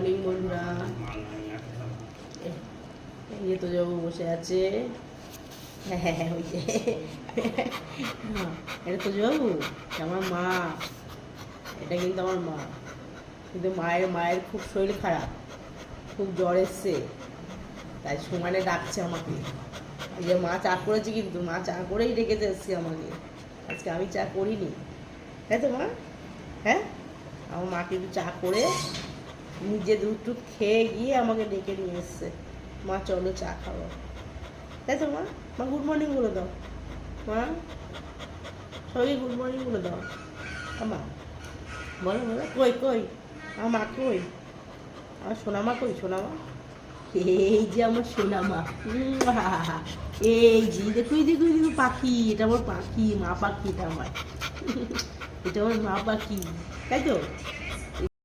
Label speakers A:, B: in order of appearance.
A: Morning বন্ধুরা। এই তো যাবো বসে আছে। হ্যাঁ ওই যে এটা তো যাবো আমার মা, এটা কিন্তু আমার মা। কিন্তু মায়ের খুব শরীর খারাপ, খুব জ্বর এসছে, তাই সমানে ডাকছে আমাকে। এই যে মা চা করেছে, কিন্তু মা চা করেই ডেকেছে এসছে আমাকে। আজকে আমি চা করিনি, তাই তো মা? হ্যাঁ, আমার মা কিন্তু চা করে নিজে দুধ টুধ খেয়ে গিয়ে আমাকে ডেকে নিয়ে এসছে। মা চলো চা খাবো, তাই তো মা? মা গুড মর্নিং বলে দাও মা, সবাই গুড মর্নিং বলে দাও। মা বলো বলো, কই কই আমার মা কই? আমার সোনামা কই? সোনামা এই যে আমার সোনামা, এই যে দেখো দেখো দেখো পাখি, এটা আমার পাখি, মা পাখি, এটা আমার এটা আমার মা পাখি, তাই তো?